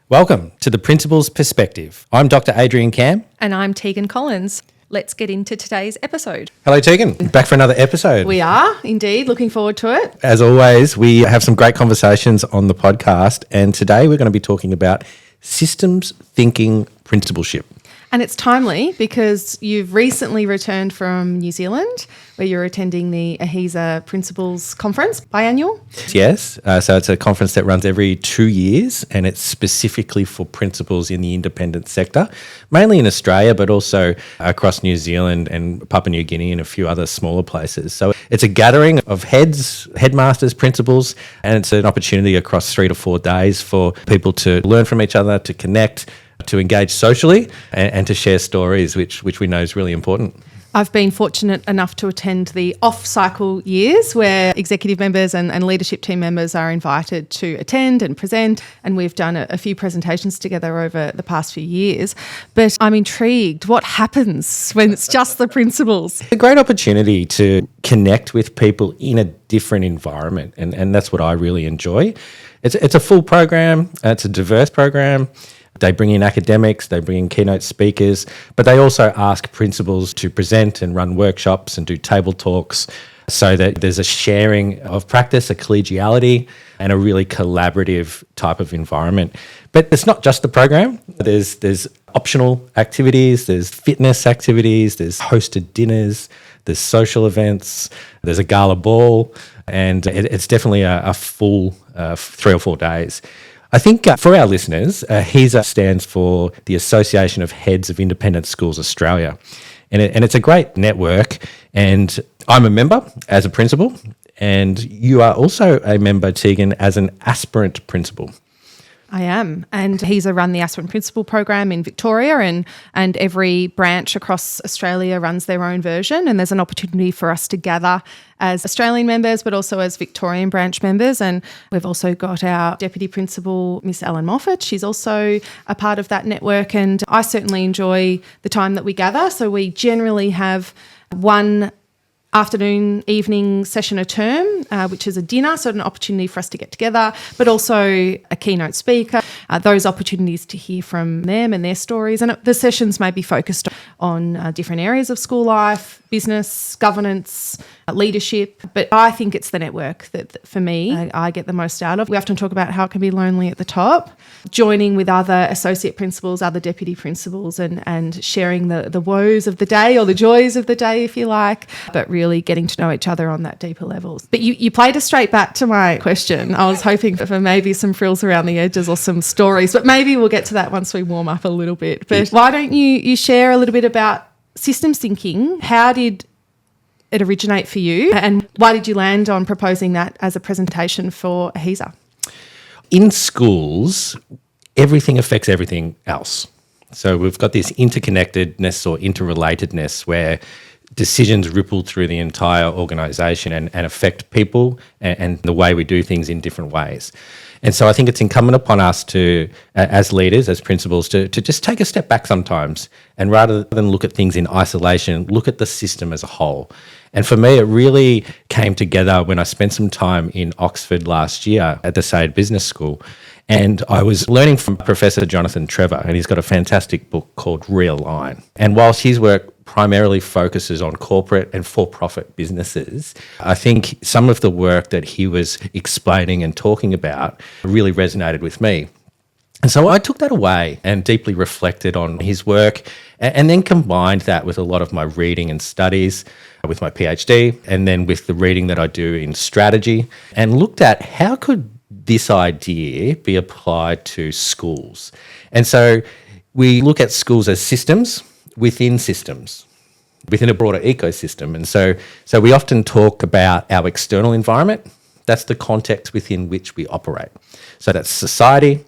Welcome to the Principal's Perspective. I'm Dr. Adrian Camm. And I'm Teagan Collins. Let's get into today's episode. Hello, Teagan. Back for another episode. We are, indeed. Looking forward to it. As always, we have some great conversations on the podcast, and today we're going to be talking about systems thinking principalship. And it's timely because you've recently returned from New Zealand, where you're attending the AHESA Principals Conference, biannual. Yes, so it's a conference that runs every 2 years, and it's specifically for principals in the independent sector, mainly in Australia, but also across New Zealand and Papua New Guinea and a few other smaller places. So it's a gathering of heads, headmasters, principals, and it's an opportunity across 3 to 4 days for people to learn from each other, to connect, to engage socially and to share stories, which we know is really important. I've been fortunate enough to attend the off-cycle years where executive members and leadership team members are invited to attend and present, and we've done a few presentations together over the past few years. But I'm intrigued, what happens when it's just the principals? A great opportunity to connect with people in a different environment, and that's what I really enjoy. It's a full program, it's a diverse program. They bring in academics, they bring in keynote speakers, but they also ask principals to present and run workshops and do table talks so that there's a sharing of practice, a collegiality, and a really collaborative type of environment. But it's not just the program. There's optional activities, there's fitness activities, there's hosted dinners, there's social events, there's a gala ball, and it's definitely a full 3 or 4 days. I think for our listeners, AHESA stands for the Association of Heads of Independent Schools Australia. And it's a great network. And I'm a member as a principal. And you are also a member, Teagan, as an aspirant principal. I am. And AHESA run the Aspirant Principal program in Victoria, and every branch across Australia runs their own version. And there's an opportunity for us to gather as Australian members, but also as Victorian branch members. And we've also got our Deputy Principal, Miss Ellen Moffat. She's also a part of that network. And I certainly enjoy the time that we gather. So we generally have one afternoon, evening session a term, which is a dinner, so an opportunity for us to get together, but also a keynote speaker, those opportunities to hear from them and their stories. And the sessions may be focused on different areas of school life, business, governance, leadership. But I think it's the network that for me, I get the most out of. We often talk about how it can be lonely at the top, joining with other associate principals, other deputy principals, and sharing the woes of the day or the joys of the day, if you like, but really getting to know each other on that deeper level. But you played us straight back to my question. I was hoping for maybe some frills around the edges or some stories, but maybe we'll get to that once we warm up a little bit. But why don't you share a little bit about systems thinking? How did it originate for you, and why did you land on proposing that as a presentation for AHESA? In schools, everything affects everything else. So we've got this interconnectedness or interrelatedness where decisions ripple through the entire organisation and affect people and the way we do things in different ways. And so I think it's incumbent upon us to, as leaders, as principals, to just take a step back sometimes, and rather than look at things in isolation, look at the system as a whole. And for me, it really came together when I spent some time in Oxford last year at the Sayed Business School. And I was learning from Professor Jonathan Trevor, and he's got a fantastic book called Realign. And whilst his work primarily focuses on corporate and for-profit businesses, I think some of the work that he was explaining and talking about really resonated with me. And so I took that away and deeply reflected on his work, and then combined that with a lot of my reading and studies, with my PhD, and then with the reading that I do in strategy, and looked at how could this idea be applied to schools. And so we look at schools as systems within a broader ecosystem. And so we often talk about our external environment. That's the context within which we operate. So that's society,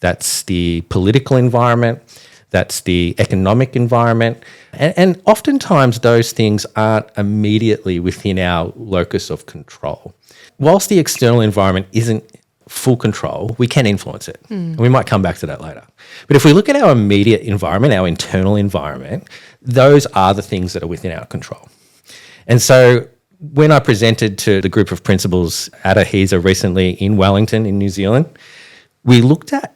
that's the political environment, that's the economic environment. And oftentimes those things aren't immediately within our locus of control. Whilst the external environment isn't full control, we can influence it. And we might come back to that later. But if we look at our immediate environment, our internal environment, those are the things that are within our control. And so when I presented to the group of principals at AHESA recently in Wellington in New Zealand, we looked at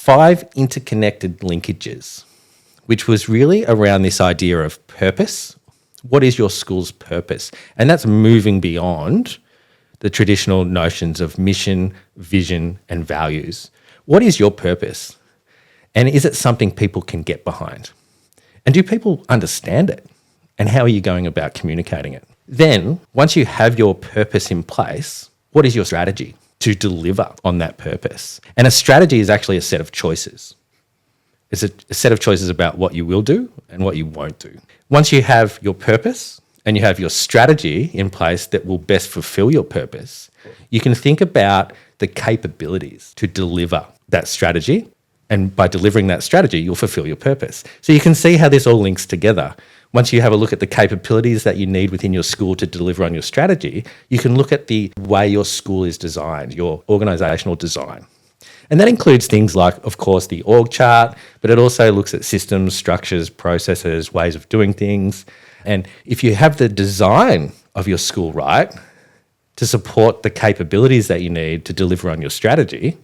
5 interconnected linkages, which was really around this idea of purpose. What is your school's purpose? And that's moving beyond the traditional notions of mission, vision, and values. What is your purpose? And is it something people can get behind? And do people understand it? And how are you going about communicating it? Then, once you have your purpose in place, what is your strategy to deliver on that purpose? And a strategy is actually a set of choices. It's a set of choices about what you will do and what you won't do. Once you have your purpose and you have your strategy in place that will best fulfill your purpose, you can think about the capabilities to deliver that strategy. And by delivering that strategy, you'll fulfill your purpose. So you can see how this all links together. Once you have a look at the capabilities that you need within your school to deliver on your strategy, you can look at the way your school is designed, your organisational design. And that includes things like, of course, the org chart, but it also looks at systems, structures, processes, ways of doing things. And if you have the design of your school right to support the capabilities that you need to deliver on your strategy,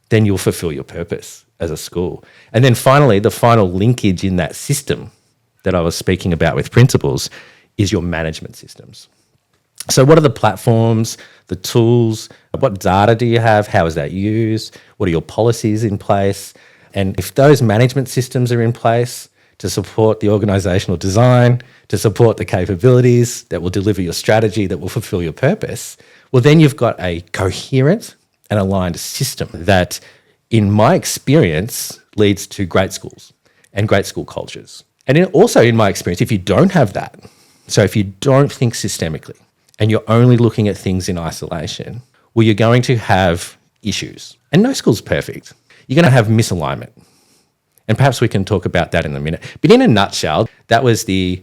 then you'll fulfill your purpose as a school. And then finally, the final linkage in that system that I was speaking about with principals is your management systems. So what are the platforms, the tools, what data do you have, how is that used, what are your policies in place? And if those management systems are in place to support the organisational design, to support the capabilities that will deliver your strategy, that will fulfil your purpose, well, then you've got a coherent and aligned system that, in my experience, leads to great schools and great school cultures. And also, in my experience, if you don't have that, so if you don't think systemically and you're only looking at things in isolation, well, you're going to have issues. And no school's perfect. You're going to have misalignment. And perhaps we can talk about that in a minute. But in a nutshell, that was the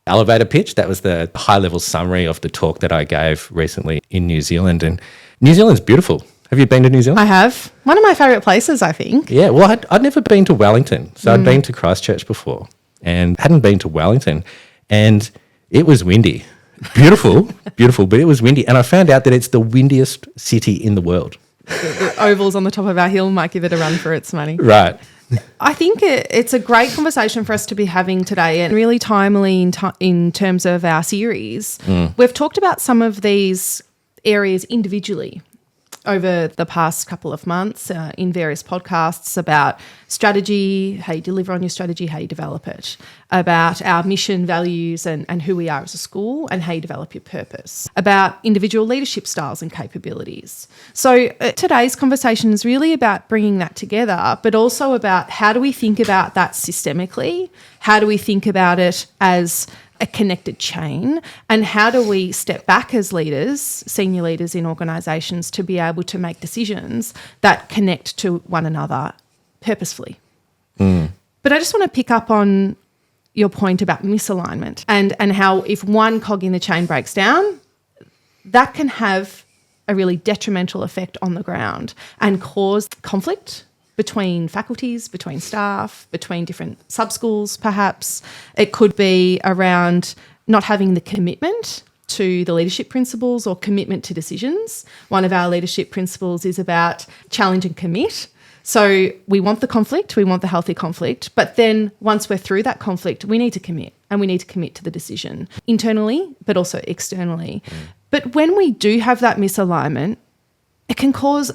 elevator pitch. That was the high-level summary of the talk that I gave recently in New Zealand. And New Zealand's beautiful. Have you been to New Zealand? I have. One of my favourite places, I think. Yeah, well, I'd never been to Wellington. So I'd been to Christchurch before and hadn't been to Wellington. And it was windy. Beautiful, beautiful, but it was windy. And I found out that it's the windiest city in the world. The ovals on the top of our hill might give it a run for its money. Right. I think it's a great conversation for us to be having today, and really timely in terms of our series. We've talked about some of these areas individually over the past couple of months in various podcasts about strategy, how you deliver on your strategy, how you develop it, about our mission, values and who we are as a school, and how you develop your purpose, about individual leadership styles and capabilities. So today's conversation is really about bringing that together, but also about how do we think about that systemically? How do we think about it as a connected chain, and how do we step back as leaders, senior leaders in organisations, to be able to make decisions that connect to one another purposefully. But I just want to pick up on your point about misalignment and how if one cog in the chain breaks down, that can have a really detrimental effect on the ground and cause conflict between faculties, between staff, between different sub-schools perhaps. It could be around not having the commitment to the leadership principles or commitment to decisions. One of our leadership principles is about challenge and commit. So we want the conflict, we want the healthy conflict, but then once we're through that conflict, we need to commit, and we need to commit to the decision internally, but also externally. But when we do have that misalignment, it can cause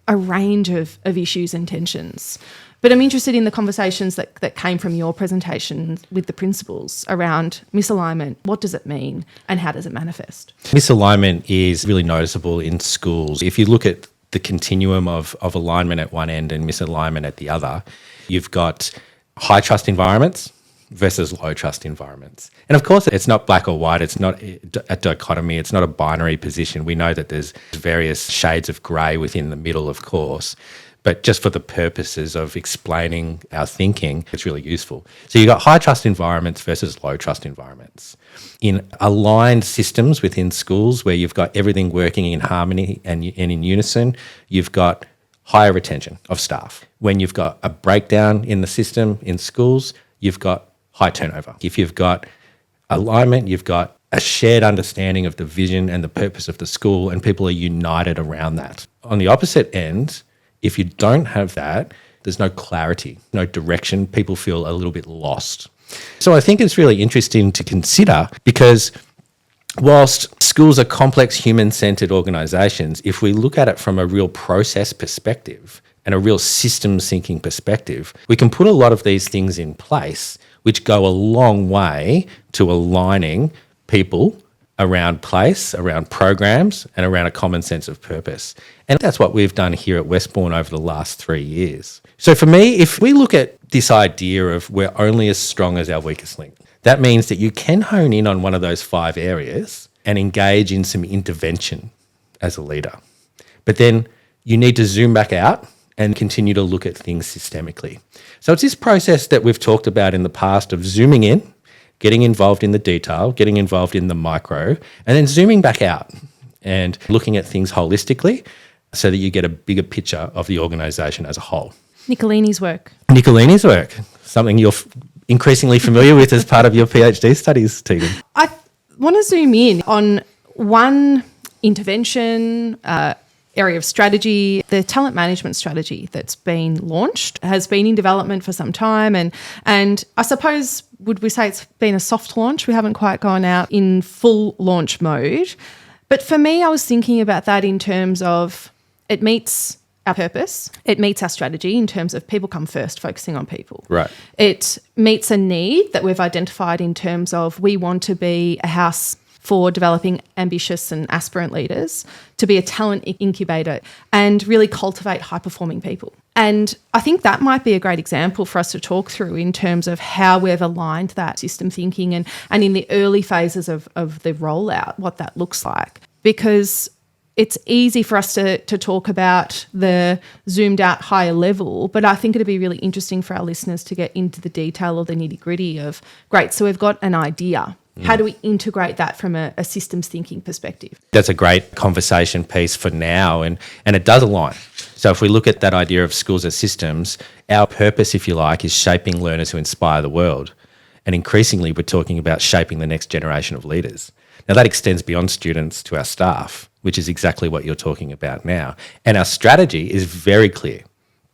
a range of issues and tensions. But I'm interested in the conversations that came from your presentation with the principals around misalignment. What does it mean and how does it manifest? Misalignment is really noticeable in schools. If you look at the continuum of alignment at one end and misalignment at the other, you've got high trust environments versus low trust environments. And of course, it's not black or white. It's not a dichotomy. It's not a binary position. We know that there's various shades of grey within the middle, of course. But just for the purposes of explaining our thinking, it's really useful. So you've got high trust environments versus low trust environments. In aligned systems within schools where you've got everything working in harmony and in unison, you've got higher retention of staff. When you've got a breakdown in the system in schools, you've got high turnover. If you've got alignment, you've got a shared understanding of the vision and the purpose of the school, and people are united around that. On the opposite end, if you don't have that, There's no clarity, no direction. People feel a little bit lost. So I think it's really interesting to consider, because whilst schools are complex, human-centred organisations, if we look at it from a real process perspective and a real systems thinking perspective, we can put a lot of these things in place which go a long way to aligning people around place, around programs, and around a common sense of purpose. And that's what we've done here at Westbourne over the last 3 years. So for me, if we look at this idea of we're only as strong as our weakest link, that means that you can hone in on one of those 5 areas and engage in some intervention as a leader. But then you need to zoom back out and continue to look at things systemically. So it's this process that we've talked about in the past of zooming in, getting involved in the detail, getting involved in the micro, and then zooming back out and looking at things holistically so that you get a bigger picture of the organisation as a whole. Nicolini's work, something you're increasingly familiar with as part of your PhD studies, Teagan. I want to zoom in on one intervention, area of strategy. The talent management strategy that's been launched has been in development for some time, and I suppose, would we say it's been a soft launch? We haven't quite gone out in full launch mode. But for me, I was thinking about that in terms of it meets our purpose, it meets our strategy in terms of people come first, focusing on people. Right. It meets a need that we've identified in terms of we want to be a house for developing ambitious and aspirant leaders, to be a talent incubator and really cultivate high-performing people. And I think that might be a great example for us to talk through in terms of how we've aligned that system thinking and in the early phases of the rollout, what that looks like. Because it's easy for us to talk about the zoomed out higher level, but I think it'd be really interesting for our listeners to get into the detail or the nitty-gritty of, great, so we've got an idea. How do we integrate that from a systems thinking perspective? That's a great conversation piece for now, and it does align. So if we look at that idea of schools as systems, our purpose, if you like, is shaping learners who inspire the world. And increasingly, we're talking about shaping the next generation of leaders. Now, that extends beyond students to our staff, which is exactly what you're talking about now. And our strategy is very clear.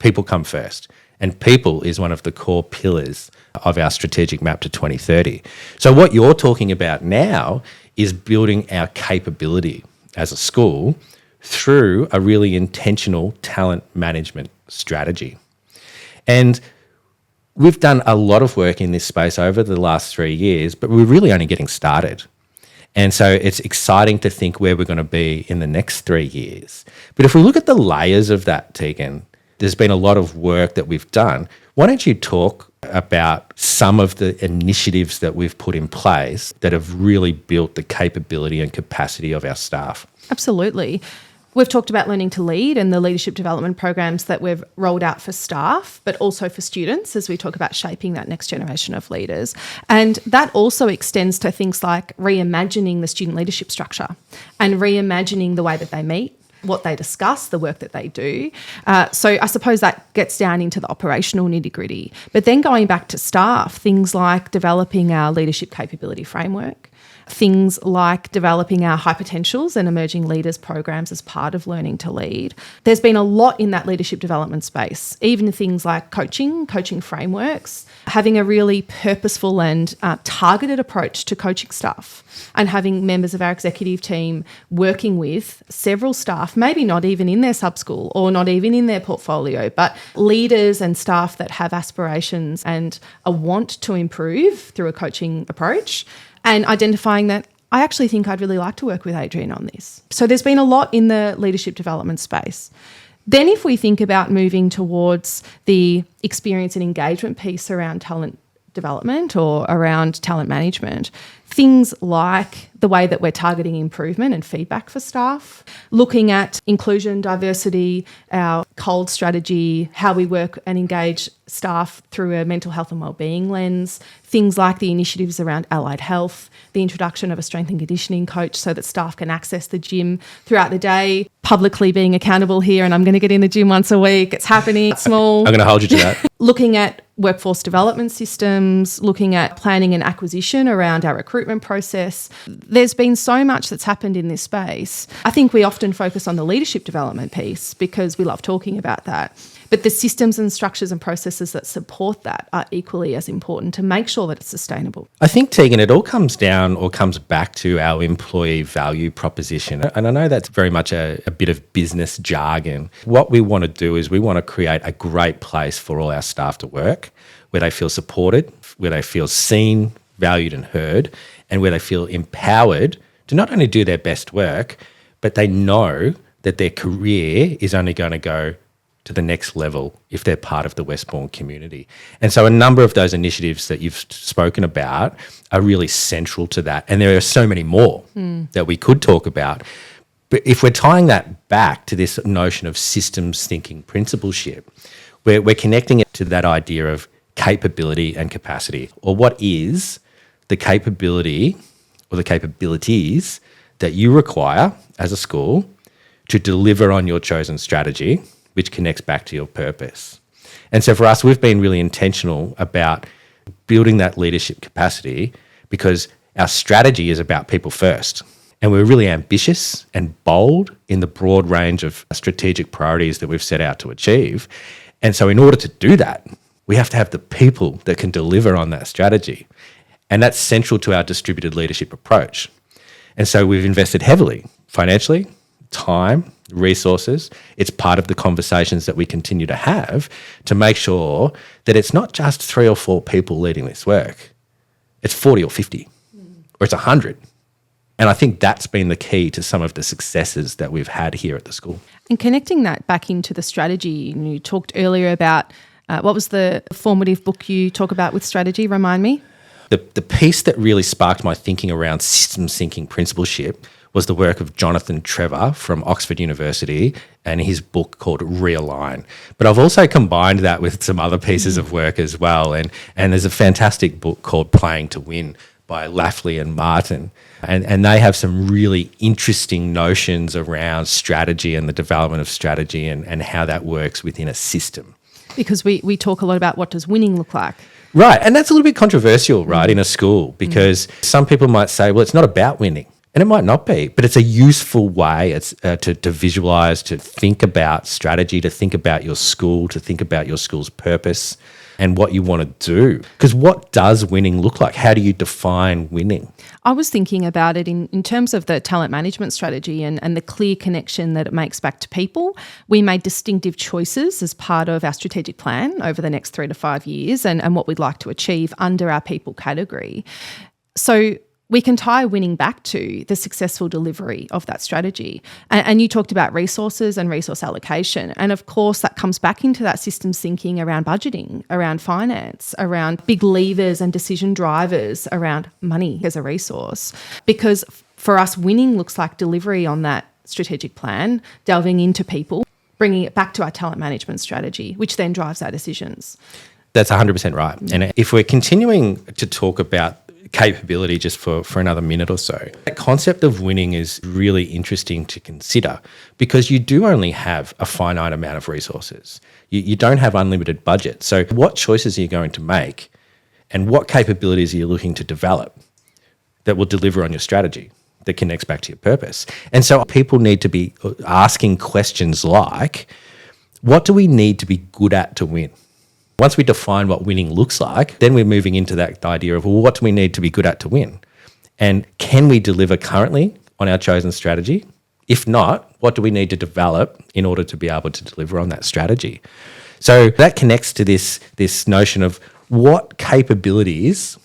People come first. And people is one of the core pillars of our strategic map to 2030. So what you're talking about now is building our capability as a school through a really intentional talent management strategy. And we've done a lot of work in this space over the last 3 years, but we're really only getting started. And so it's exciting to think where we're going to be in the next 3 years. But if we look at the layers of that, Teagan, there's been a lot of work that we've done. Why don't you talk about some of the initiatives that we've put in place that have really built the capability and capacity of our staff? Absolutely. We've talked about learning to lead and the leadership development programs that we've rolled out for staff, but also for students as we talk about shaping that next generation of leaders. And that also extends to things like reimagining the student leadership structure and reimagining the way that they meet, what they discuss, the work that they do. So I suppose that gets down into the operational nitty-gritty. But then going back to staff, things like developing our leadership capability framework, things like developing our high potentials and emerging leaders programs as part of learning to lead. There's been a lot in that leadership development space, even things like coaching frameworks, having a really purposeful and targeted approach to coaching staff, and having members of our executive team working with several staff, maybe not even in their sub-school or not even in their portfolio, but leaders and staff that have aspirations and a want to improve through a coaching approach, and identifying that I actually think I'd really like to work with Adrian on this. So there's been a lot in the leadership development space. Then if we think about moving towards the experience and engagement piece around talent development or around talent management, things like the way that we're targeting improvement and feedback for staff, looking at inclusion, diversity, our COLD strategy, how we work and engage staff through a mental health and wellbeing lens, things like the initiatives around allied health, the introduction of a strength and conditioning coach so that staff can access the gym throughout the day, publicly being accountable here, and I'm going to get in the gym once a week. It's happening. It's small. I'm going to hold you to that. Looking at workforce development systems, looking at planning and acquisition around our recruitment process. There's been so much that's happened in this space. I think we often focus on the leadership development piece because we love talking about that. But the systems and structures and processes that support that are equally as important to make sure that it's sustainable. I think, Teagan, it all comes down or comes back to our employee value proposition. And I know that's very much a bit of business jargon. What we want to do is we want to create a great place for all our staff to work, where they feel supported, where they feel seen, valued and heard, and where they feel empowered to not only do their best work, but they know that their career is only going to go to the next level if they're part of the Westbourne community. And so a number of those initiatives that you've spoken about are really central to that. And there are so many more that we could talk about. But if we're tying that back to this notion of systems thinking principalship, we're connecting it to that idea of capability and capacity, or what is the capability or the capabilities that you require as a school to deliver on your chosen strategy, which connects back to your purpose. And so for us, we've been really intentional about building that leadership capacity because our strategy is about people first. And we're really ambitious and bold in the broad range of strategic priorities that we've set out to achieve. And so in order to do that, we have to have the people that can deliver on that strategy. And that's central to our distributed leadership approach. And so we've invested heavily financially, time, resources. It's part of the conversations that we continue to have to make sure that it's not just 3 or 4 people leading this work. It's 40 or 50 or it's 100. And I think that's been the key to some of the successes that we've had here at the school. And connecting that back into the strategy, you talked earlier about what was the formative book you talk about with strategy? Remind me. The piece that really sparked my thinking around systems thinking principalship was the work of Jonathan Trevor from Oxford University and his book called Realign. But I've also combined that with some other pieces of work as well. And there's a fantastic book called Playing to Win by Lafley and Martin. And they have some really interesting notions around strategy and the development of strategy and how that works within a system. Because we talk a lot about what does winning look like. Right. And that's a little bit controversial, right, in a school, because some people might say, well, it's not about winning. And it might not be, but it's a useful way to visualise, to think about strategy, to think about your school, to think about your school's purpose and what you want to do. Because what does winning look like? How do you define winning? I was thinking about it in terms of the talent management strategy and the clear connection that it makes back to people. We made distinctive choices as part of our strategic plan over the next 3 to 5 years and what we'd like to achieve under our people category. So we can tie winning back to the successful delivery of that strategy. And you talked about resources and resource allocation. And of course, that comes back into that systems thinking around budgeting, around finance, around big levers and decision drivers around money as a resource. Because for us, winning looks like delivery on that strategic plan, delving into people, bringing it back to our talent management strategy, which then drives our decisions. That's 100% right. And if we're continuing to talk about capability just for another minute or so, that concept of winning is really interesting to consider because you do only have a finite amount of resources. You don't have unlimited budget. So what choices are you going to make and what capabilities are you looking to develop that will deliver on your strategy that connects back to your purpose? And so people need to be asking questions like, what do we need to be good at to win? Once we define what winning looks like, then we're moving into that idea of, well, what do we need to be good at to win? And can we deliver currently on our chosen strategy? If not, what do we need to develop in order to be able to deliver on that strategy? So that connects to this notion of what capabilities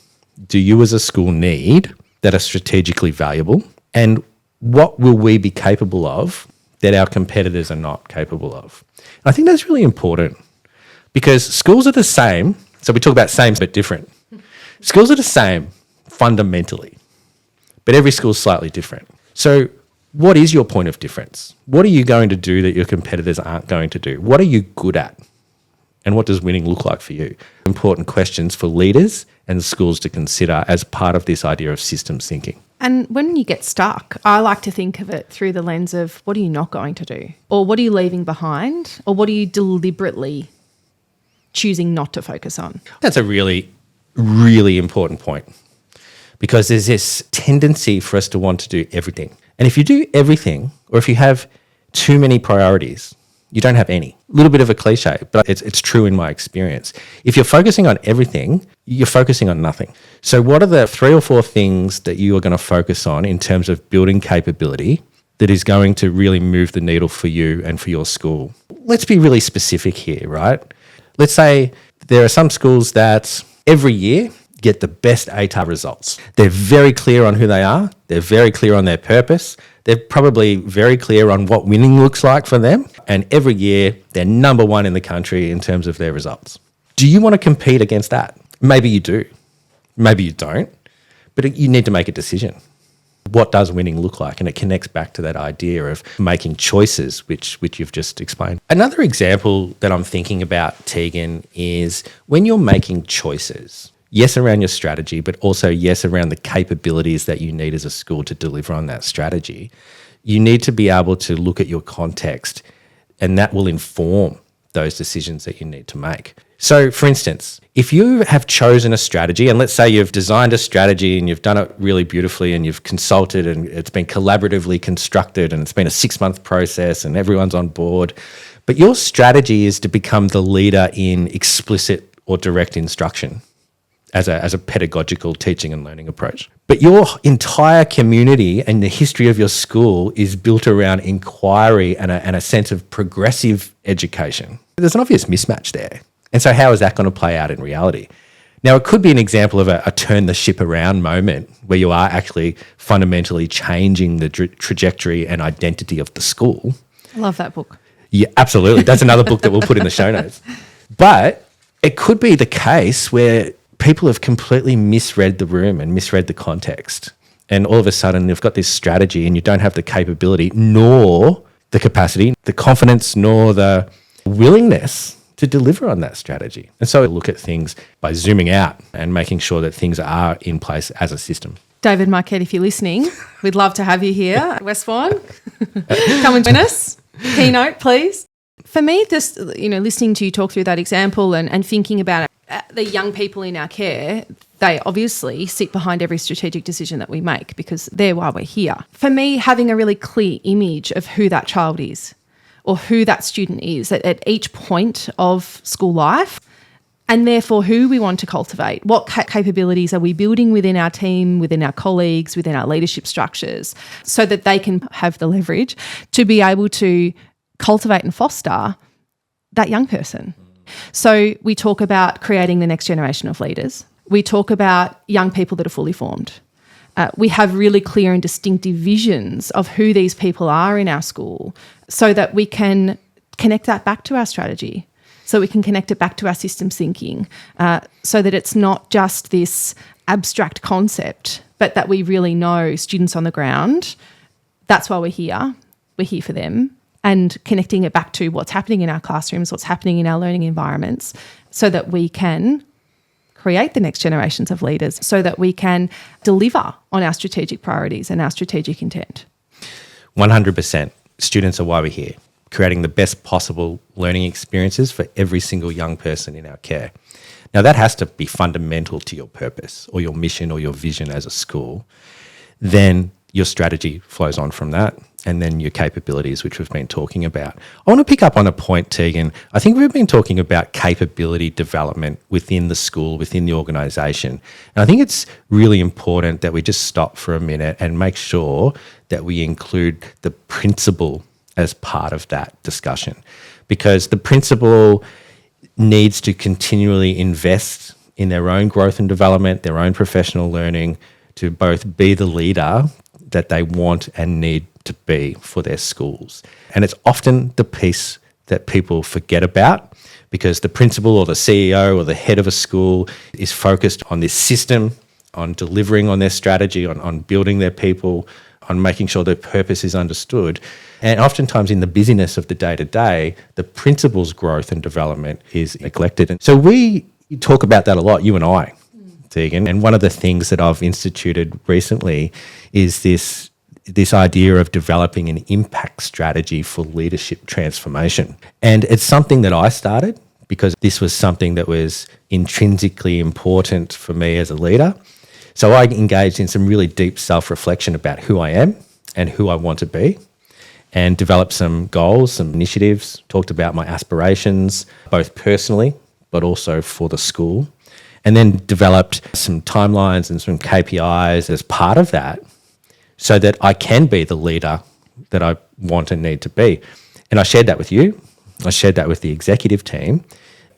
do you as a school need that are strategically valuable, and what will we be capable of that our competitors are not capable of? And I think that's really important. Because schools are the same, so we talk about same but different. Schools are the same fundamentally, but every school is slightly different. So what is your point of difference? What are you going to do that your competitors aren't going to do? What are you good at? And what does winning look like for you? Important questions for leaders and schools to consider as part of this idea of systems thinking. And when you get stuck, I like to think of it through the lens of what are you not going to do? Or what are you leaving behind? Or what are you deliberately choosing not to focus on? That's a really, really important point because there's this tendency for us to want to do everything. And if you do everything, or if you have too many priorities, you don't have any. A little bit of a cliche, but it's true in my experience. If you're focusing on everything, you're focusing on nothing. So what are the 3 or 4 things that you are going to focus on in terms of building capability that is going to really move the needle for you and for your school? Let's be really specific here, right? Let's say there are some schools that every year get the best ATAR results. They're very clear on who they are. They're very clear on their purpose. They're probably very clear on what winning looks like for them. And every year, they're number 1 in the country in terms of their results. Do you want to compete against that? Maybe you do. Maybe you don't. But you need to make a decision. What does winning look like? And it connects back to that idea of making choices, which you've just explained. Another example that I'm thinking about, Teagan, is when you're making choices, yes, around your strategy, but also yes, around the capabilities that you need as a school to deliver on that strategy, you need to be able to look at your context, and that will inform those decisions that you need to make. So, for instance, if you have chosen a strategy, and let's say you've designed a strategy and you've done it really beautifully and you've consulted and it's been collaboratively constructed and it's been a 6-month process and everyone's on board, but your strategy is to become the leader in explicit or direct instruction as a pedagogical teaching and learning approach. But your entire community and the history of your school is built around inquiry and a sense of progressive education. There's an obvious mismatch there. And so how is that going to play out in reality? Now, it could be an example of a turn the ship around moment where you are actually fundamentally changing the trajectory and identity of the school. I love that book. Yeah, absolutely. That's another book that we'll put in the show notes. But it could be the case where people have completely misread the room and misread the context. And all of a sudden, you've got this strategy and you don't have the capability nor the capacity, the confidence, nor the willingness to deliver on that strategy. And so look at things by zooming out and making sure that things are in place as a system. David Marquette, if you're listening, we'd love to have you here at West Vaughan. Come and join us. Keynote, please. For me, just listening to you talk through that example and thinking about it, the young people in our care, they obviously sit behind every strategic decision that we make because they're why we're here. For me, having a really clear image of who that child is or who that student is at each point of school life, and therefore who we want to cultivate. What capabilities are we building within our team, within our colleagues, within our leadership structures, so that they can have the leverage to be able to cultivate and foster that young person. So we talk about creating the next generation of leaders. We talk about young people that are fully formed. We have really clear and distinctive visions of who these people are in our school so that we can connect that back to our strategy, so we can connect it back to our systems thinking, so that it's not just this abstract concept, but that we really know students on the ground, that's why we're here for them, and connecting it back to what's happening in our classrooms, what's happening in our learning environments, so that we can create the next generations of leaders, so that we can deliver on our strategic priorities and our strategic intent. 100%. Students are why we're here, creating the best possible learning experiences for every single young person in our care. Now, that has to be fundamental to your purpose or your mission or your vision as a school. Then your strategy flows on from that, and then your capabilities, which we've been talking about. I want to pick up on a point, Teagan. I think we've been talking about capability development within the school, within the organisation. And I think it's really important that we just stop for a minute and make sure that we include the principal as part of that discussion, because the principal needs to continually invest in their own growth and development, their own professional learning, to both be the leader that they want and need to be for their schools. And it's often the piece that people forget about, because the principal or the CEO or the head of a school is focused on this system, on delivering on their strategy, on building their people, on making sure their purpose is understood. And oftentimes in the busyness of the day-to-day, the principal's growth and development is neglected. And so we talk about that a lot, you and I, Teagan. And one of the things that I've instituted recently is this idea of developing an impact strategy for leadership transformation. And it's something that I started because this was something that was intrinsically important for me as a leader. So I engaged in some really deep self-reflection about who I am and who I want to be. and developed some goals, some initiatives, talked about my aspirations, both personally, but also for the school, and then developed some timelines and some KPIs as part of that so that I can be the leader that I want and need to be. And I shared that with you. I shared that with the executive team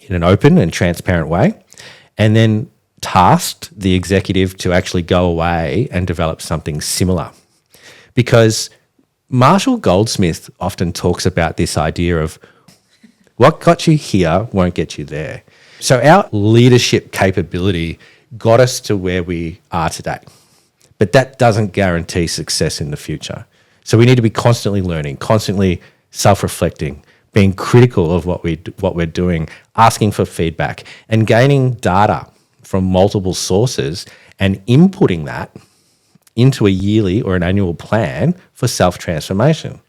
in an open and transparent way, and then tasked the executive to actually go away and develop something similar. Because Marshall Goldsmith often talks about this idea of what got you here won't get you there. So our leadership capability got us to where we are today, but that doesn't guarantee success in the future. So we need to be constantly learning, constantly self-reflecting, being critical of what we're doing, asking for feedback, and gaining data from multiple sources and inputting that into a yearly or an annual plan for self-transformation.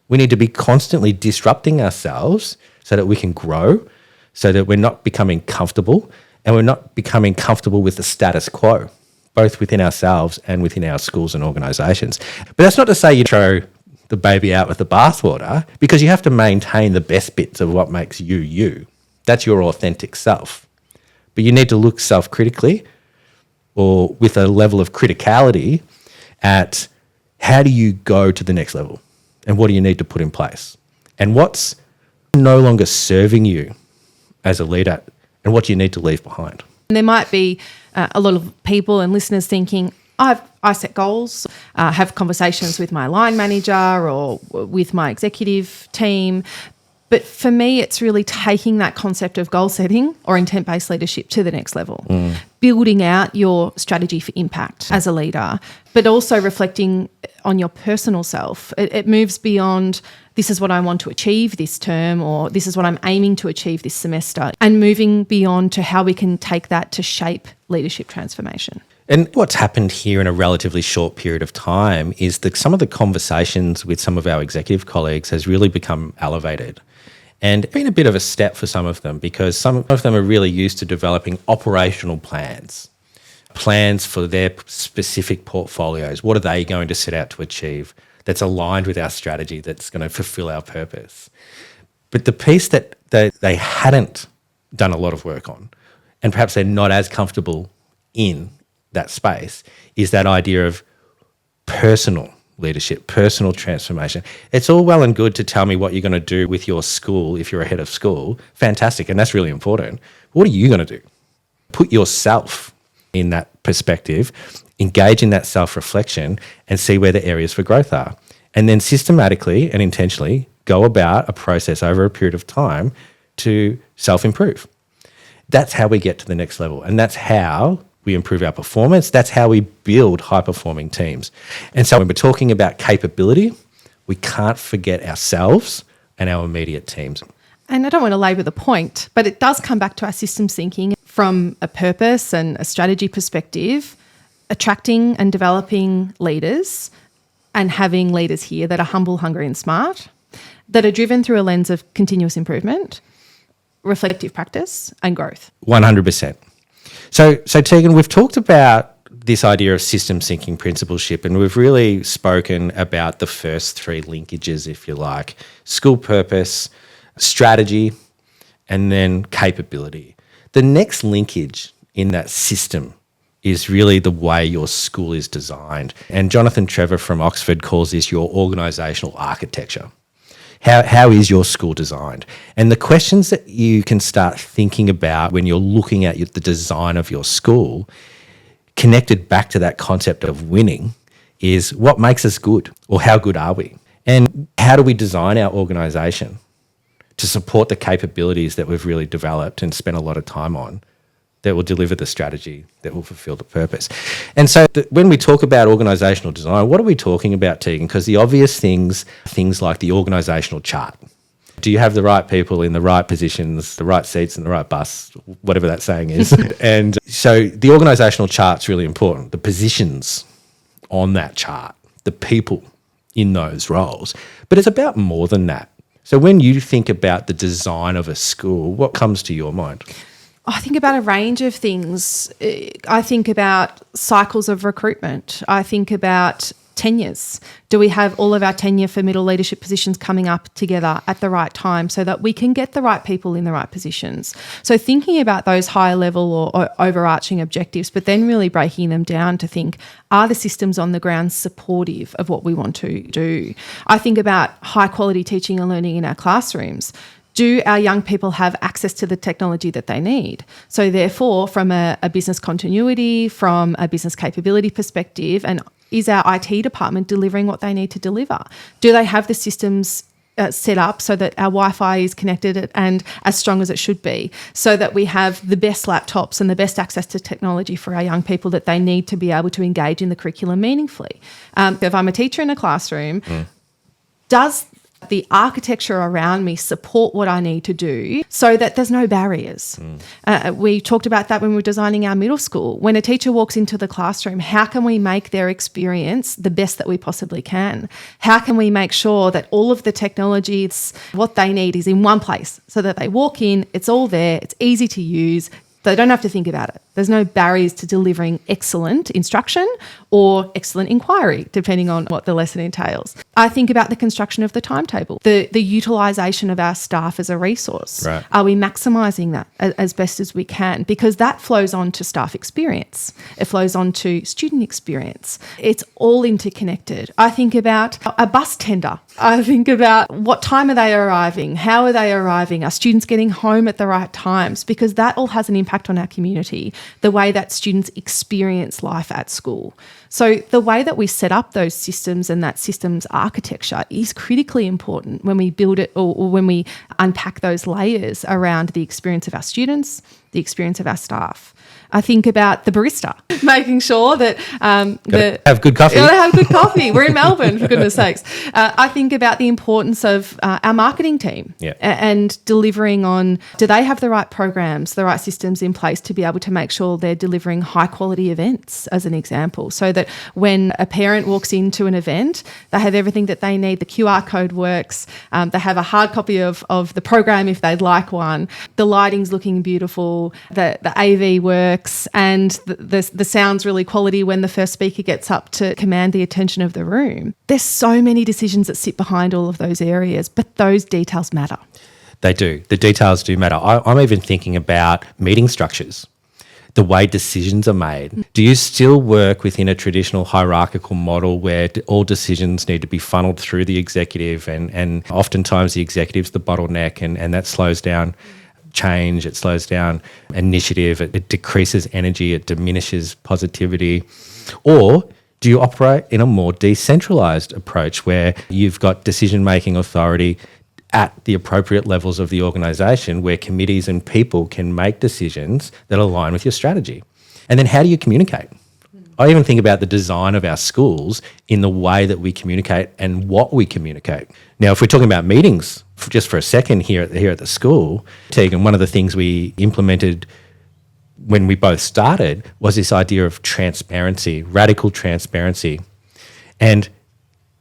We need to be constantly disrupting ourselves so that we can grow, so that we're not becoming comfortable, and we're not becoming comfortable with the status quo, both within ourselves and within our schools and organisations. But that's not to say you throw the baby out with the bathwater, because you have to maintain the best bits of what makes you you. That's your authentic self. But you need to look self-critically or with a level of criticality at how do you go to the next level and what do you need to put in place and what's no longer serving you as a leader and what do you need to leave behind. And there might be a lot of people and listeners thinking, I set goals, have conversations with my line manager or with my executive team. But for me, it's really taking that concept of goal setting or intent-based leadership to the next level, building out your strategy for impact as a leader, but also reflecting on your personal self. It moves beyond this is what I want to achieve this term or this is what I'm aiming to achieve this semester, and moving beyond to how we can take that to shape leadership transformation. And what's happened here in a relatively short period of time is that some of the conversations with some of our executive colleagues has really become elevated. And been a bit of a step for some of them because some of them are really used to developing operational plans for their specific portfolios. What are they going to set out to achieve that's aligned with our strategy, that's going to fulfill our purpose? But the piece that they hadn't done a lot of work on, and perhaps they're not as comfortable in that space, is that idea of personal leadership, personal transformation. It's all well and good to tell me what you're going to do with your school if you're a head of school. Fantastic, and that's really important. What are you going to do? Put yourself in that perspective, engage in that self-reflection and see where the areas for growth are. And then systematically and intentionally go about a process over a period of time to self-improve. That's how we get to the next level, and that's how we improve our performance. That's how we build high-performing teams. And so when we're talking about capability, we can't forget ourselves and our immediate teams. And I don't want to labour the point, but it does come back to our systems thinking from a purpose and a strategy perspective, attracting and developing leaders and having leaders here that are humble, hungry and smart, that are driven through a lens of continuous improvement, reflective practice and growth. 100%. So Teagan, we've talked about this idea of systems thinking principalship, and we've really spoken about the first three linkages, if you like: school purpose, strategy, and then capability. The next linkage in that system is really the way your school is designed. And Jonathan Trevor from Oxford calls this your organisational architecture. How is your school designed? And the questions that you can start thinking about when you're looking at the design of your school, connected back to that concept of winning, is what makes us good, or how good are we? And how do we design our organisation to support the capabilities that we've really developed and spent a lot of time on that will deliver the strategy that will fulfill the purpose? And so when we talk about organisational design, what are we talking about, Teagan? Because the obvious things like the organisational chart. Do you have the right people in the right positions, the right seats in the right bus, whatever that saying is? And so the organisational chart's really important. The positions on that chart, the people in those roles. But it's about more than that. So when you think about the design of a school, what comes to your mind? I think about a range of things. I think about cycles of recruitment. I think about tenures? Do we have all of our tenure for middle leadership positions coming up together at the right time so that we can get the right people in the right positions? So thinking about those higher level or overarching objectives, but then really breaking them down to think, are the systems on the ground supportive of what we want to do? I think about high quality teaching and learning in our classrooms. Do our young people have access to the technology that they need? So therefore, from a business continuity, from a business capability perspective, and is our IT department delivering what they need to deliver? Do they have the systems set up so that our Wi-Fi is connected and as strong as it should be, so that we have the best laptops and the best access to technology for our young people that they need to be able to engage in the curriculum meaningfully? If I'm a teacher in a classroom, does the architecture around me support what I need to do so that there's no barriers? We talked about that when we were designing our middle school. When a teacher walks into the classroom, how can we make their experience the best that we possibly can? How can we make sure that all of the technology, it's what they need, is in one place so that they walk in, it's all there, it's easy to use, they don't have to think about it. There's no barriers to delivering excellent instruction or excellent inquiry, depending on what the lesson entails. I think about the construction of the timetable, the utilisation of our staff as a resource. Right. Are we maximising that as best as we can? Because that flows on to staff experience. It flows on to student experience. It's all interconnected. I think about a bus tender. I think about what time are they arriving? How are they arriving? Are students getting home at the right times? Because that all has an impact on our community, the way that students experience life at school. So the way that we set up those systems and that systems architecture is critically important when we build it or when we unpack those layers around the experience of our students, the experience of our staff. I think about the barista, making sure that have good coffee. Gotta have good coffee. We're in Melbourne, for goodness sakes. I think about the importance of our marketing team and delivering on, do they have the right programs, the right systems in place to be able to make sure they're delivering high quality events, as an example, so that when a parent walks into an event, they have everything that they need. The QR code works. They have a hard copy of the program if they'd like one. The lighting's looking beautiful. The AV works. And the sound's really quality when the first speaker gets up to command the attention of the room. There's so many decisions that sit behind all of those areas, but those details matter. They do. The details do matter. I'm even thinking about meeting structures, the way decisions are made. Do you still work within a traditional hierarchical model where all decisions need to be funneled through the executive and oftentimes the executive's the bottleneck and that slows down change, it slows down initiative, it decreases energy, it diminishes positivity? Or do you operate in a more decentralized approach where you've got decision-making authority at the appropriate levels of the organisation where committees and people can make decisions that align with your strategy? And then how do you communicate? I even think about the design of our schools in the way that we communicate and what we communicate. Now, if we're talking about meetings, just for a second here at the school, Teagan, one of the things we implemented when we both started was this idea of transparency, radical transparency. And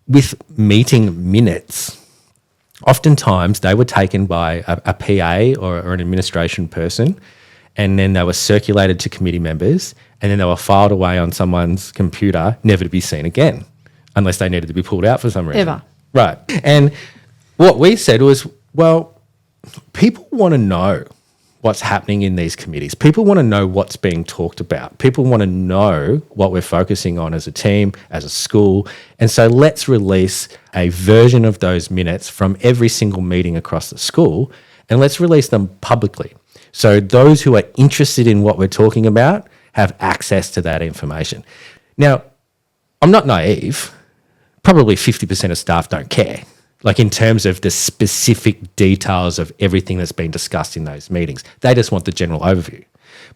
with meeting minutes, oftentimes they were taken by a PA or an administration person, and then they were circulated to committee members, and then they were filed away on someone's computer, never to be seen again, unless they needed to be pulled out for some reason. Ever. Right. And what we said was, well, people want to know what's happening in these committees. People want to know what's being talked about. People want to know what we're focusing on as a team, as a school. And so let's release a version of those minutes from every single meeting across the school, and let's release them publicly. So those who are interested in what we're talking about have access to that information. Now, I'm not naive. Probably 50% of staff don't care, like in terms of the specific details of everything that's been discussed in those meetings. They just want the general overview.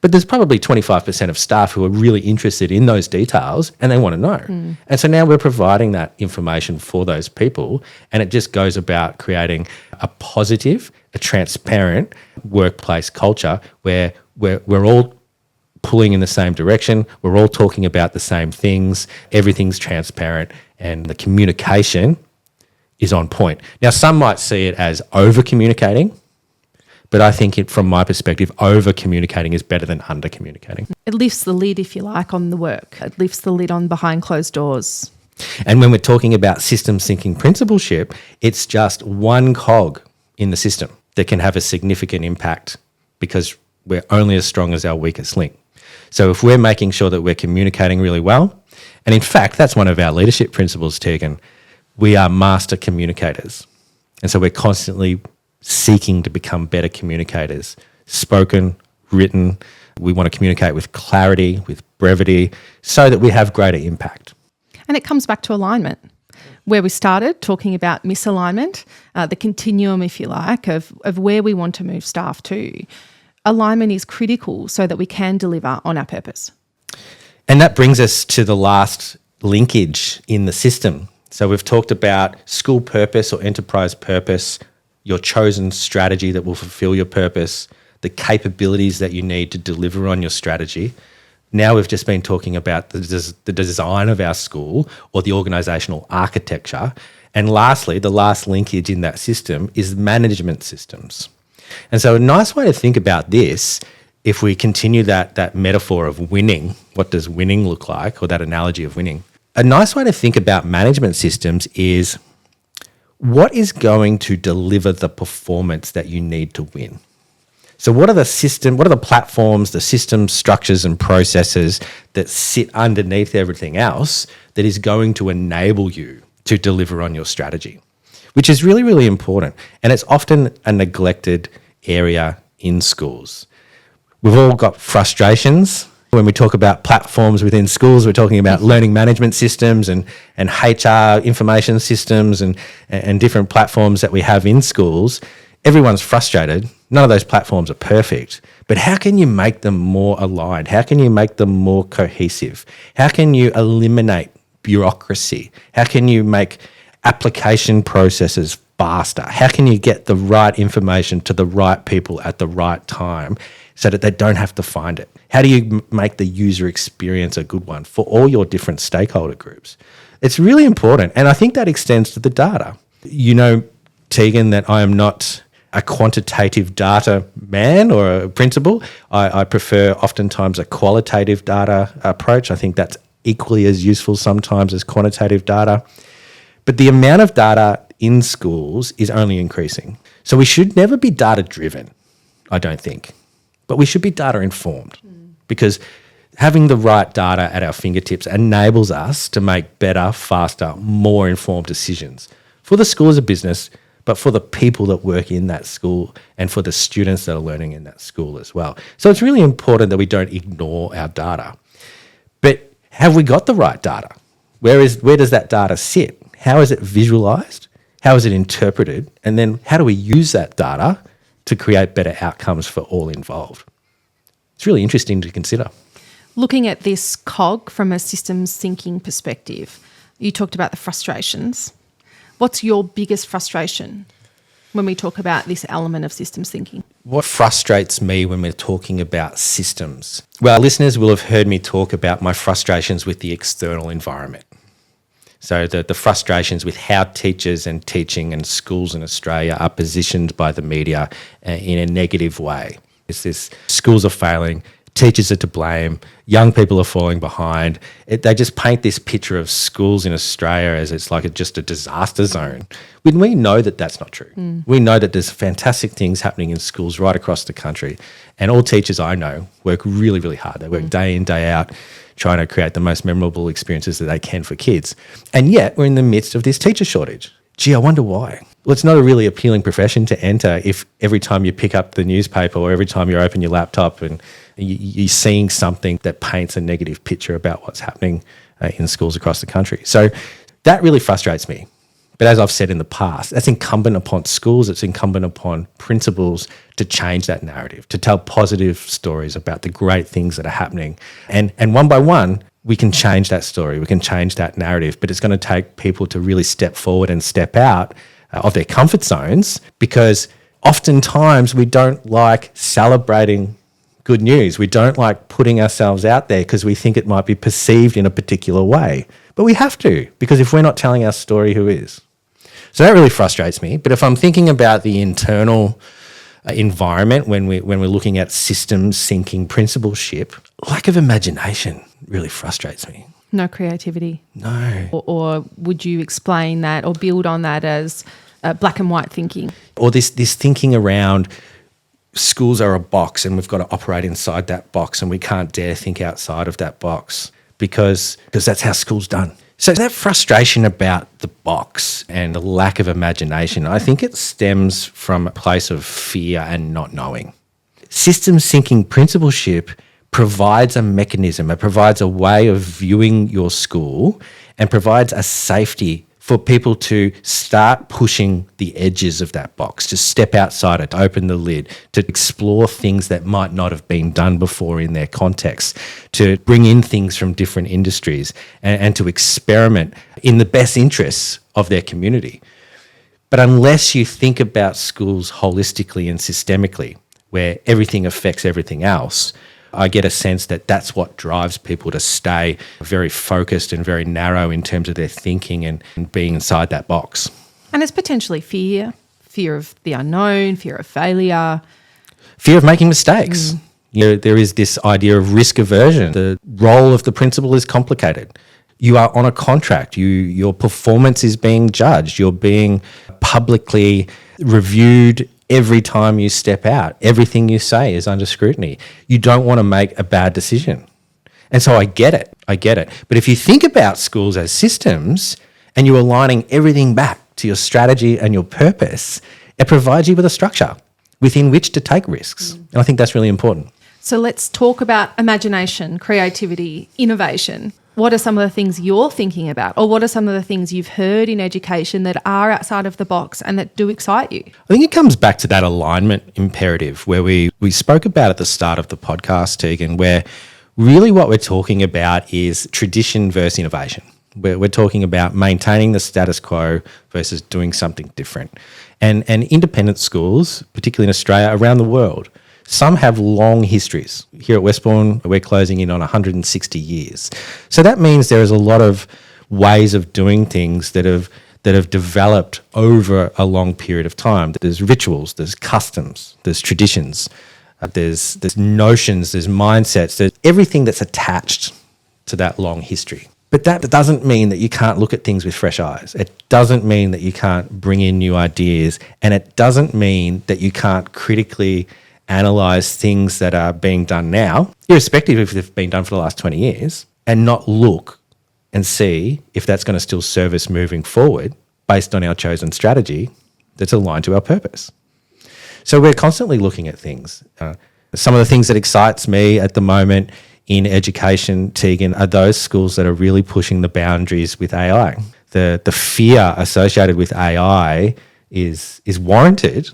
But there's probably 25% of staff who are really interested in those details and they want to know. And so now we're providing that information for those people, and it just goes about creating a positive, a transparent workplace culture where we're all pulling in the same direction, we're all talking about the same things, everything's transparent, and the communication is on point. Now, some might see it as over-communicating, but I think from my perspective, over-communicating is better than under-communicating. It lifts the lid, if you like, on the work. It lifts the lid on behind closed doors. And when we're talking about systems thinking principalship, it's just one cog in the system that can have a significant impact because we're only as strong as our weakest link. So if we're making sure that we're communicating really well, and in fact, that's one of our leadership principles, Teagan, we are master communicators. And so we're constantly seeking to become better communicators, spoken, written. We want to communicate with clarity, with brevity, so that we have greater impact. And it comes back to alignment, where we started talking about misalignment, the continuum, if you like, of where we want to move staff to. Alignment is critical so that we can deliver on our purpose. And that brings us to the last linkage in the system. So we've talked about school purpose or enterprise purpose, your chosen strategy that will fulfill your purpose, the capabilities that you need to deliver on your strategy. Now we've just been talking about the design of our school or the organisational architecture. And lastly, the last linkage in that system is management systems. And so a nice way to think about this, if we continue that metaphor of winning, what does winning look like, or that analogy of winning? A nice way to think about management systems is what is going to deliver the performance that you need to win? So what are the platforms, the systems, structures and processes that sit underneath everything else that is going to enable you to deliver on your strategy? Which is really, really important. And it's often a neglected area in schools. We've all got frustrations. When we talk about platforms within schools, we're talking about learning management systems and HR information systems and different platforms that we have in schools. Everyone's frustrated. None of those platforms are perfect. But how can you make them more aligned? How can you make them more cohesive? How can you eliminate bureaucracy? How can you make application processes faster? How can you get the right information to the right people at the right time so that they don't have to find it? How do you make the user experience a good one for all your different stakeholder groups? It's really important. And I think that extends to the data. You know, Teagan, that I am not a quantitative data man or a principal. I prefer oftentimes a qualitative data approach. I think that's equally as useful sometimes as quantitative data. But the amount of data in schools is only increasing. So we should never be data-driven, I don't think. But we should be data-informed because having the right data at our fingertips enables us to make better, faster, more informed decisions for the school as a business, but for the people that work in that school and for the students that are learning in that school as well. So it's really important that we don't ignore our data. But have we got the right data? Where does that data sit? How is it visualized? How is it interpreted? And then how do we use that data to create better outcomes for all involved? It's really interesting to consider. Looking at this cog from a systems thinking perspective, you talked about the frustrations. What's your biggest frustration when we talk about this element of systems thinking? What frustrates me when we're talking about systems? Well, listeners will have heard me talk about my frustrations with the external environment. So the frustrations with how teachers and teaching and schools in Australia are positioned by the media in a negative way. It's this: schools are failing, teachers are to blame, young people are falling behind. They just paint this picture of schools in Australia as it's like just a disaster zone. When we know that that's not true. We know that there's fantastic things happening in schools right across the country. And all teachers I know work really, really hard. They work day in, day out, trying to create the most memorable experiences that they can for kids. And yet we're in the midst of this teacher shortage. Gee, I wonder why. Well, it's not a really appealing profession to enter if every time you pick up the newspaper or every time you open your laptop and you're seeing something that paints a negative picture about what's happening in schools across the country. So that really frustrates me. But as I've said in the past, that's incumbent upon schools, it's incumbent upon principals to change that narrative, to tell positive stories about the great things that are happening. And one by one, we can change that story, we can change that narrative, but it's going to take people to really step forward and step out of their comfort zones, because oftentimes we don't like celebrating good news. We don't like putting ourselves out there because we think it might be perceived in a particular way. But we have to, because if we're not telling our story, who is? So that really frustrates me. But if I'm thinking about the internal environment when we're looking at systems thinking principalship, lack of imagination really frustrates me. No creativity. No. Or would you explain that or build on that as black and white thinking? Or this thinking around schools are a box and we've got to operate inside that box and we can't dare think outside of that box because that's how school's done. So that frustration about the box and the lack of imagination, I think it stems from a place of fear and not knowing. Systems thinking principalship provides a mechanism, it provides a way of viewing your school and provides a safety for people to start pushing the edges of that box, to step outside it, to open the lid, to explore things that might not have been done before in their context, to bring in things from different industries and to experiment in the best interests of their community. But unless you think about schools holistically and systemically, where everything affects everything else, I get a sense that that's what drives people to stay very focused and very narrow in terms of their thinking and being inside that box. And it's potentially fear of the unknown, fear of failure. Fear of making mistakes. There is this idea of risk aversion. The role of the principal is complicated. You are on a contract. Your performance is being judged. You're being publicly reviewed every time you step out. Everything you say is under scrutiny. You don't want to make a bad decision. And so I get it. But if you think about schools as systems and you're aligning everything back to your strategy and your purpose, it provides you with a structure within which to take risks. And I think that's really important. So let's talk about imagination, creativity, innovation. What are some of the things you're thinking about, or what are some of the things you've heard in education that are outside of the box and that do excite you? I think it comes back to that alignment imperative where we spoke about at the start of the podcast, Teagan, where really what we're talking about is tradition versus innovation. We're talking about maintaining the status quo versus doing something different. And independent schools, particularly in Australia, around the world, some have long histories. Here at Westbourne, we're closing in on 160 years. So that means there is a lot of ways of doing things that have developed over a long period of time. There's rituals, there's customs, there's traditions, there's notions, there's mindsets, there's everything that's attached to that long history. But that doesn't mean that you can't look at things with fresh eyes. It doesn't mean that you can't bring in new ideas, and it doesn't mean that you can't critically analyse things that are being done now, irrespective if they've been done for the last 20 years, and not look and see if that's going to still serve us moving forward based on our chosen strategy that's aligned to our purpose. So we're constantly looking at things. Some of the things that excites me at the moment in education, Teagan, are those schools that are really pushing the boundaries with AI. The fear associated with AI is warranted.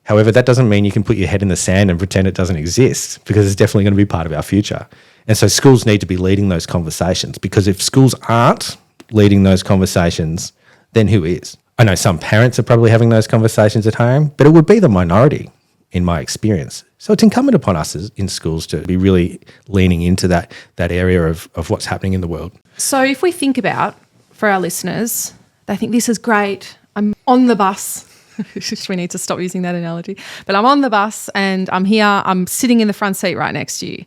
However, that doesn't mean you can put your head in the sand and pretend it doesn't exist, because it's definitely going to be part of our future. And so schools need to be leading those conversations, because if schools aren't leading those conversations, then who is? I know some parents are probably having those conversations at home, but it would be the minority in my experience. So it's incumbent upon us in schools to be really leaning into that area of what's happening in the world. So if we think about, for our listeners, they think this is great, I'm on the bus. We need to stop using that analogy. But I'm on the bus and I'm here, I'm sitting in the front seat right next to you.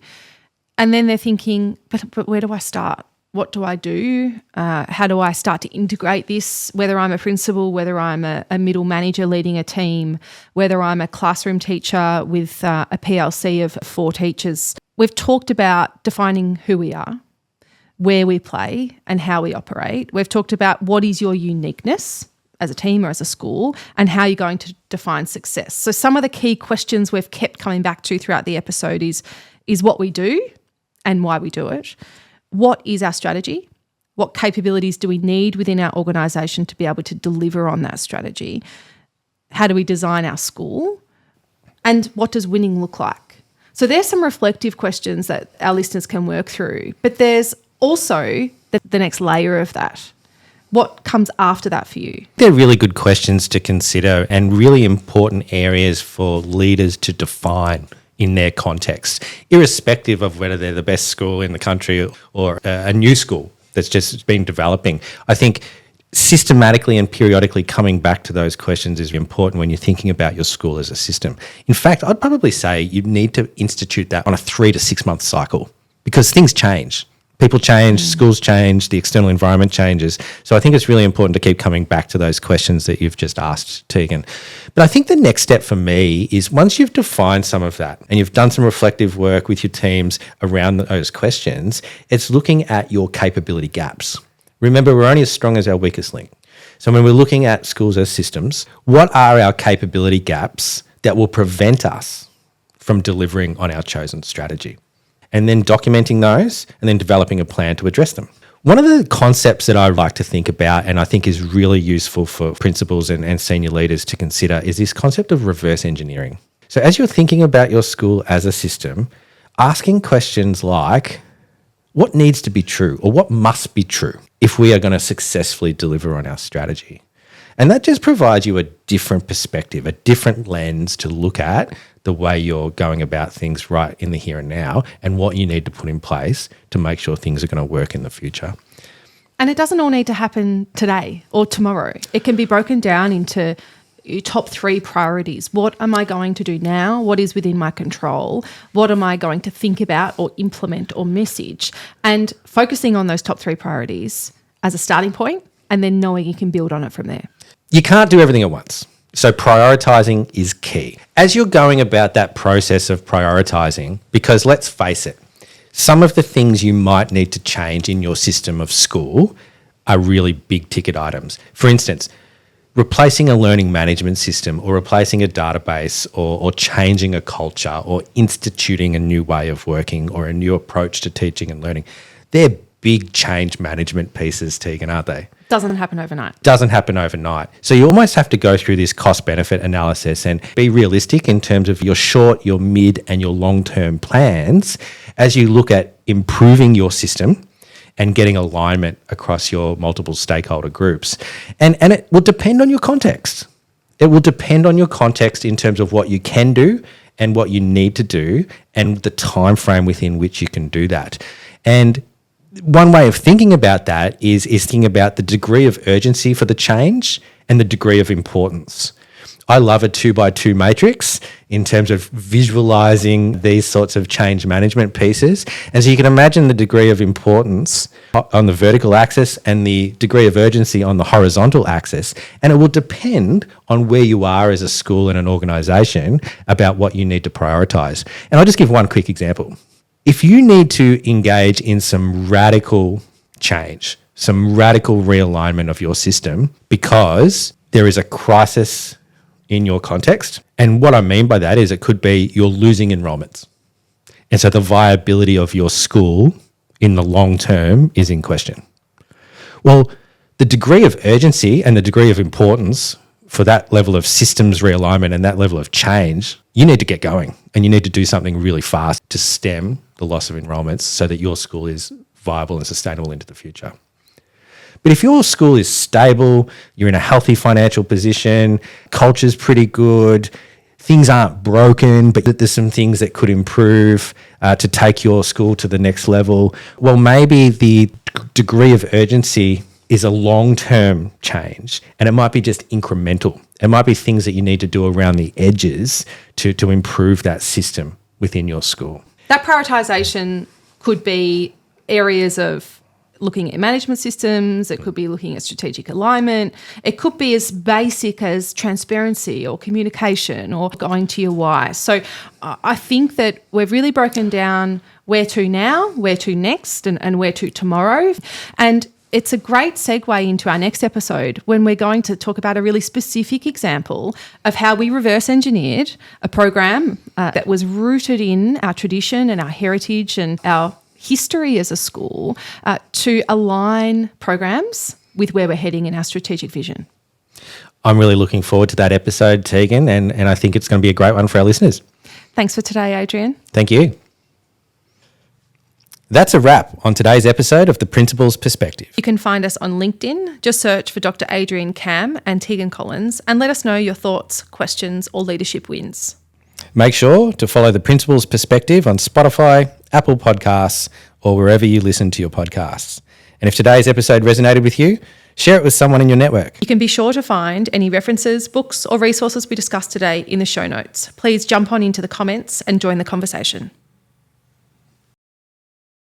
And then they're thinking, but where do I start? What do I do? How do I start to integrate this, whether I'm a principal, whether I'm a middle manager leading a team, whether I'm a classroom teacher with a PLC of 4 teachers. We've talked about defining who we are, where we play and how we operate. We've talked about what is your uniqueness as a team or as a school, and how you're going to define success. So some of the key questions we've kept coming back to throughout the episode is what we do and why we do it. What is our strategy? What capabilities do we need within our organisation to be able to deliver on that strategy? How do we design our school? And what does winning look like? So there's some reflective questions that our listeners can work through, but there's also the next layer of that. What comes after that for you? They're really good questions to consider and really important areas for leaders to define in their context, irrespective of whether they're the best school in the country or a new school that's just been developing. I think systematically and periodically coming back to those questions is important when you're thinking about your school as a system. In fact, I'd probably say you need to institute that on a 3 to 6 month cycle, because things change. People change, schools change, the external environment changes. So I think it's really important to keep coming back to those questions that you've just asked, Teagan. But I think the next step for me is once you've defined some of that and you've done some reflective work with your teams around those questions, it's looking at your capability gaps. Remember, we're only as strong as our weakest link. So when we're looking at schools as systems, what are our capability gaps that will prevent us from delivering on our chosen strategy? And then documenting those and then developing a plan to address them. One of the concepts that I like to think about and I think is really useful for principals and senior leaders to consider is this concept of reverse engineering. So as you're thinking about your school as a system, asking questions like, what needs to be true or what must be true if we are going to successfully deliver on our strategy? And that just provides you a different perspective, a different lens to look at the way you're going about things right in the here and now and what you need to put in place to make sure things are going to work in the future. And it doesn't all need to happen today or tomorrow. It can be broken down into your top 3 priorities. What am I going to do now? What is within my control? What am I going to think about or implement or message? And focusing on those top 3 priorities as a starting point and then knowing you can build on it from there. You can't do everything at once. So prioritizing is key. As you're going about that process of prioritizing, because let's face it, some of the things you might need to change in your system of school are really big ticket items. For instance, replacing a learning management system or replacing a database or changing a culture or instituting a new way of working or a new approach to teaching and learning. They're big change management pieces, Teagan, aren't they? Doesn't happen overnight. Doesn't happen overnight. So you almost have to go through this cost-benefit analysis and be realistic in terms of your short, your mid and your long-term plans as you look at improving your system and getting alignment across your multiple stakeholder groups. And it will depend on your context. It will depend on your context in terms of what you can do and what you need to do and the time frame within which you can do that. And one way of thinking about that is thinking about the degree of urgency for the change and the degree of importance. I love a 2x2 matrix in terms of visualizing these sorts of change management pieces. And so you can imagine the degree of importance on the vertical axis and the degree of urgency on the horizontal axis. And it will depend on where you are as a school and an organisation about what you need to prioritise. And I'll just give one quick example. If you need to engage in some radical change, some radical realignment of your system because there is a crisis in your context, and what I mean by that is it could be you're losing enrolments. And so the viability of your school in the long term is in question. Well, the degree of urgency and the degree of importance for that level of systems realignment and that level of change, you need to get going and you need to do something really fast to stem the loss of enrolments so that your school is viable and sustainable into the future. But if your school is stable, you're in a healthy financial position, culture's pretty good, things aren't broken, but there's some things that could improve to take your school to the next level, well, maybe the degree of urgency is a long-term change and it might be just incremental. It might be things that you need to do around the edges to improve that system within your school. That prioritisation could be areas of looking at management systems, it could be looking at strategic alignment, it could be as basic as transparency or communication or going to your why. So I think that we've really broken down where to now, where to next and where to tomorrow. And it's a great segue into our next episode when we're going to talk about a really specific example of how we reverse engineered a program that was rooted in our tradition and our heritage and our history as a school to align programs with where we're heading in our strategic vision. I'm really looking forward to that episode, Teagan, and I think it's going to be a great one for our listeners. Thanks for today, Adrian. Thank you. That's a wrap on today's episode of The Principal's Perspective. You can find us on LinkedIn. Just search for Dr. Adrian Camm and Teagan Collins and let us know your thoughts, questions or leadership wins. Make sure to follow The Principal's Perspective on Spotify, Apple Podcasts, or wherever you listen to your podcasts. And if today's episode resonated with you, share it with someone in your network. You can be sure to find any references, books or resources we discussed today in the show notes. Please jump on into the comments and join the conversation.